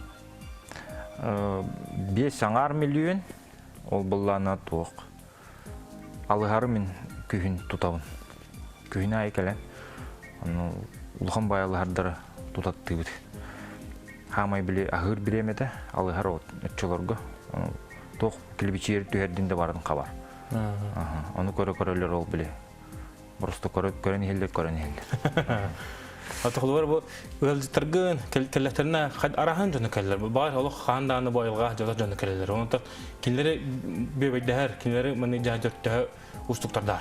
5 миллион ол бұллана тоқ. Алығары мен күйін тұтауын. Күйіні айкәлен. Ұлған бай алығардары тұтатты бұд. Хамай біле ағыр біремеді, алығар өтчілергі. Тоқ келбечері түйердінде бардың қабар. Оны көрі-көрілер ол біле. Просто көрін елдер. Атықылуар бұл өлдітіргін кәліктеріне арахан жөні кәлілер. Бағар олық қандағыны байылға жөні кәлілер. Онытық кенлері бебейдәр, кенлері мұны жайдыртты ұстықтарда.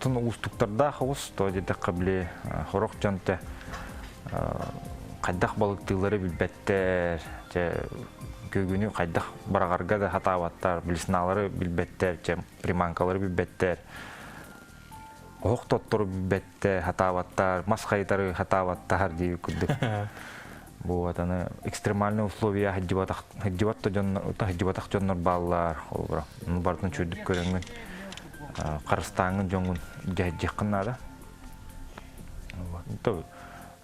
Тұн ұстықтарда қауыз, тоғыдеді қабілі қорық жөнті қайдақ балықтығылары білбәттер, көгіні қайдақ барағарға да хатаваттар, білісіналары білбәттер, приманкалары білбәттер. Оқ тоттыры бәтті хатаваттар, масқайтары хатаваттар дейі күдді. Бұл атаны экстремальный условия хаддиваттақ жоннар балылар. Оның бардың чөйдік көріңін, қарыстаңын жоңын жәйдіққынады.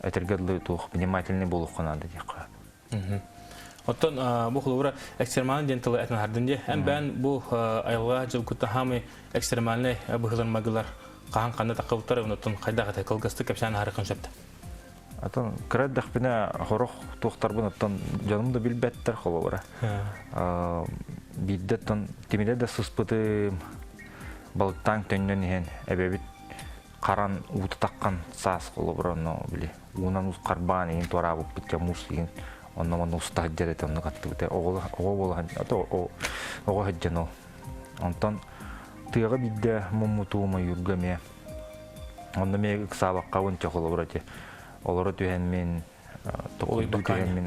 Әтергәділі тұқ, внимательный болу қынады дейі қырады. Оттон бұл құлығыра экстремальный дентілі әтін хардынде. Әм бән бұл айылға жыл күтті хамы экстремальный бұғыланмағылар қаған қанда таққылықтар өңіттің қайдағы тәкілгісті кәпшәні харықын шөпті. Атын кірәддіқ біне қорық туқтар бұн ұттан жанымды білбәттір қолы бұра. Бейді ұттан темелі де сұспыдым балықтан төннен еген әбәбіт қаран ұты таққан сас қолы бұра. Онан ұз қарбан еген туара бұп бітке мұс еген. Оннан ұста хаджар еті оны қатты біте. Оғы хаджан ол. Онтан тыға бидді мұммутуыма юргаме. Онда мен сабаққа онча қолы бұрады. Олары түйен мен, тоқылды түйен мен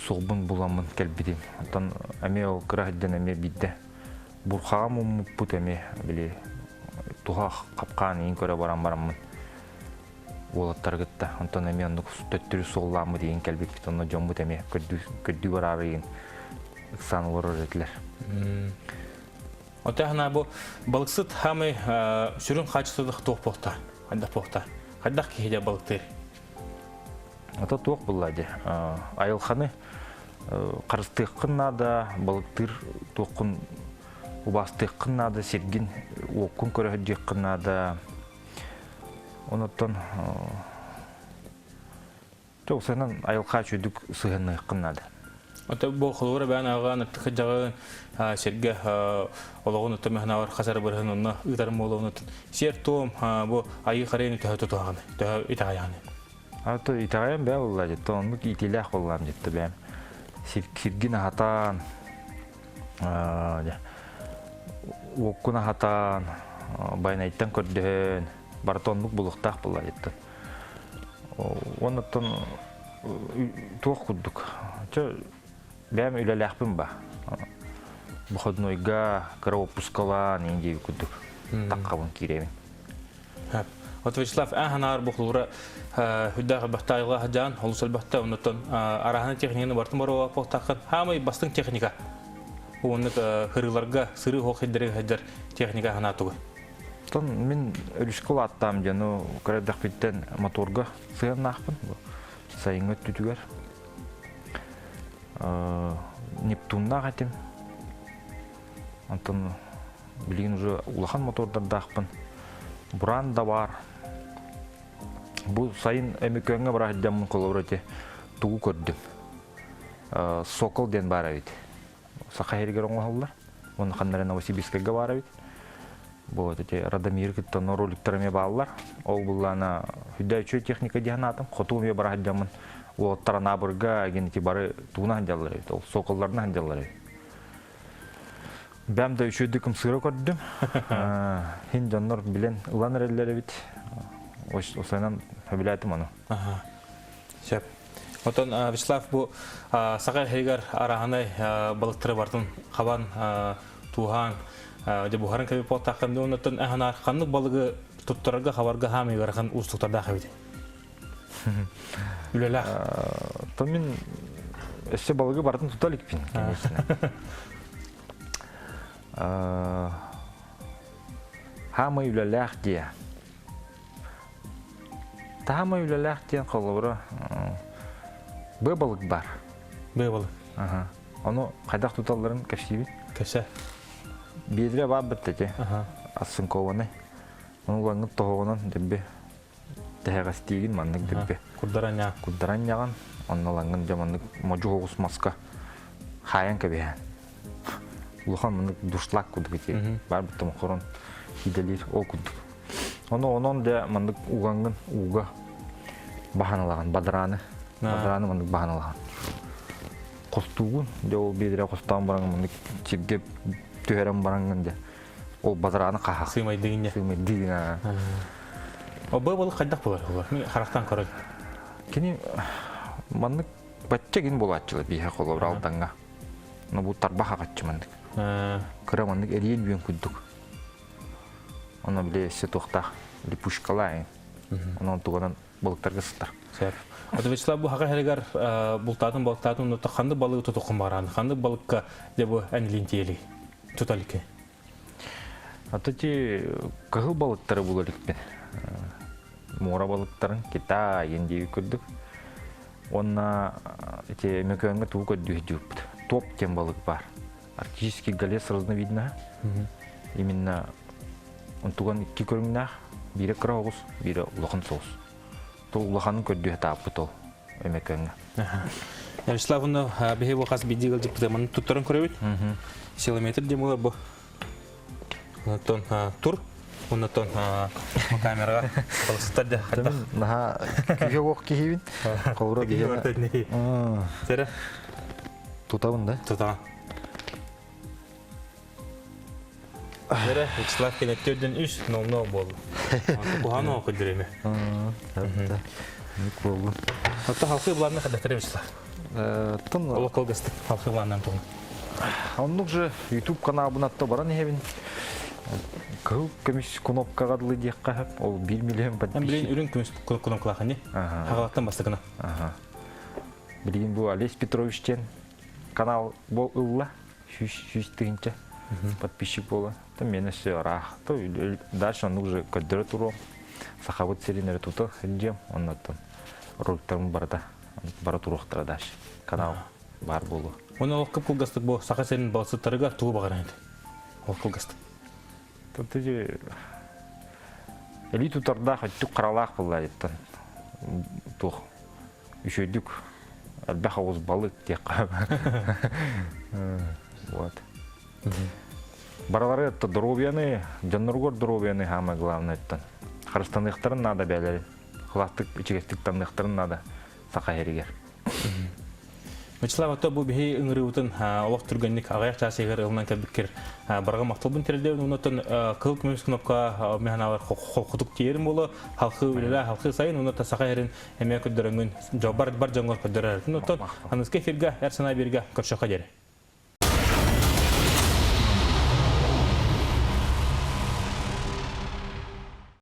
соғбын бұламын кәлбедем. Онтан әме ол қырағыдан әме бидді. Бұрқаға мұммут бұт әме біле туға қапқан ең көрі барамын. Олаттар күтті. Онтан әме онды төттірі соғыламы дейін кәлбек біт. Онда жон бұт әме көрді барары ең ұқсан олар өретілер. Отағына бұл балықсыт хамы сүрін қачысыдық тоқ поқта, қайдақ поқта. Қайдақ кейде балықтыр? Ата тоқ бұлады. Айылқаны қарыстыққыннады, балықтыр тоқын ұбастыққыннады, сергін оқын көріғыдеққыннады. Онықтан жоқ сәнен айылқа чөйдік сұғынны қыннады. Ота бұл құлғыры бән ағаған ұттықы жағын серге олығын ұтты мәхінауыр қасары бұрғын ұнна ұйтарым олығын ұттын. Сер том бұл айы қарайын үті өті тұғаны, үті аяғаны. Үті аяғын бәу олар жетті, онық ителі қолларын жетті бәм. Сергін ағатан, оқын ағатан, байнайттан көрдігін, барты онық бұлықтақ болар жетті. Онықтың туох куддук. Чо бәм үлеләхпин ба. Выходнойга кровопускала нендей куддук. Таққабын киремин. Вот Вячеслав аханар бухлура хүддәгә бахтайга хаҗан, олусал бахта унутон арахана техниканы бартын баруга похтакын. Хамай бастың техника. Уны хырыларга сыры хохиддере хаҗар техника ханатуга. Тон мен өлүшкөл аттам жана кредак биттен моторга сыйнақпын. Сайыңы түтүгер. Нептунна гатим. Антон билген уже улахан мотордардақпын. Буран да бар. Бу сайын эмекеңе барахдамын колорете тугу көрдүм. Сокол ден бар бит. Сахаригер оңголар. Оны ханнара Новосибирскага бар бит. Бу эти Радомир киттен роликтерме баллар. Ол буллана хүдәчө техника дианатым. Хотуме барахдамын. Ол таранабырга генети бары туна ханжалар бит. Ол соколларны ханжалар. Бәм да үшөдүкім сыры көрдім. Хин жаннар билен ұлан әрелері бит. Осайнан біләтім оны. Шәп. Отон Вячеслав бу сағай хейгар арағанай балықтыры бартын қабан туған де бұхарын кәбі полтаққанды онытын әханар қанық балығы тұттырарға қабарға хамы ғарған ұстықтарда қабеді. Үлеләқ. Тон мен әссе балығы бартын тұталик бін, кенесіне. Хамы үлеләқ дия. Хамы үлеләқ диен қолуыры бі балық бар. Бі балық. Оны қайдақ тұталарын кәпсейбін? Кәпсә. Бедре бар біттеке. Асын кованы. Оны ұлаңын тоғығынан дебе тәғас дейгін маңнық дебе. Күрдаран яған. Оны ұлаңын жаманлық можу оғыз маска хайан кәбеян. Улахан маңнық душлак күдік ете. Бар бітті мұқырын хиделер ол күдік. Онын де маңнық ұлаңын ұға бағаналаған. Бадраны маңнық бағаналаған. Қостуғын де ол бедре қостаған бараңын маңнық чергеп түйерім бараңын де ол бадраны қаға. Сыймай дегенде. Сыймай деген. О, бұл балық қайдақ болар олар? Мен қарақтан қарай. Кені маңнық бәтче ген болатчылы бейхе қолы алдаңға. Бұл тарбаға қатшы маңнық. Кірі маңнық әрейін бүйін күддік. Оны біле әсе тоқтақ, липушкалайын. Оның тұғынан балықтарға сықтар. Сәп. Аты Вячеслав бұл хақы әлігер бұлтатын ұнытты қанды балығы тұтықын бараны? Қанды балыққа дебі әнілін тейелі? Тұталыке? Аты те қығыл балықтары бұл әлікпен. Мора балықтарын кета ендегі көрдік. Онына мекөңгі туы көрді өйдіп. Топ тем балық бар. Арктический галес разно видно. Именно он туган икки көріңнақ, бире қырауғыз, бире ұлақын соғыз. Тол ұлақанын көрді өйті апыт ол өмекөңі. Вячеслав, оны бейе бұқас бейдегіл деп бұтаманы тұттарын көребет? Силометр дем олар бұл. Онытон тұр, онытон камераға балықсықтар да қайдақ. Наға күйе оқ кейбін. Қолыра бейе. Сәрі? Тұтабын да? Тұтаған. Сәрі, Вячеслав кенеттерден 3-0 болды. Бұған оғы жүреме. Нек болды. Отта халқы бұларына қадақтары Вячеслав? Олы қолғыстық халқы бұларынан тұғын. Оннық же YouTube каналын атта баран ебін. Кыл көміс кнопкаға дылы дейік қағып, ол 1 миллион подписчик. Білейін үрін көміс кнопкалаған не? Хағалаттан бастығына. Білейін бұл Олесь Петровичтен канал бол ұлла, 100-тігінші подписчик болы. Мен өсі рақ. Дальше он уже көддері тұру. Сақабыт серинері тұты әдем. Оннаттан роликтарым барда. Бара тұруқтары дальше. Канал бар болу. Оны ол қып қылғастық бұл сақа серінің балсыттарыға туы бағарайды. Ол қылғастық. Тут эти элиту торда хоть қаралақ была это тух еще дюк отбаха уз балык тек вот баралары это дробьяны жаннургор дробьяны самое главное это харстанықтарын надо бәлер хластык ичегестик танықтарын надо сақайригер. Мечислав ата бу бихи ыңырыутын олақ түргенник ағаяқ жасыгар ылынан кәбіккер барға мақтылбын терелдеуін онотын кыл көмес кнопка механалар құдық тиерім болы халқы үлелі халқы сайын онота сақа ерін әме көддіріңін бар жоңғар көддірәрін онотын анызке эфирге әрсана берге көршіқа дері.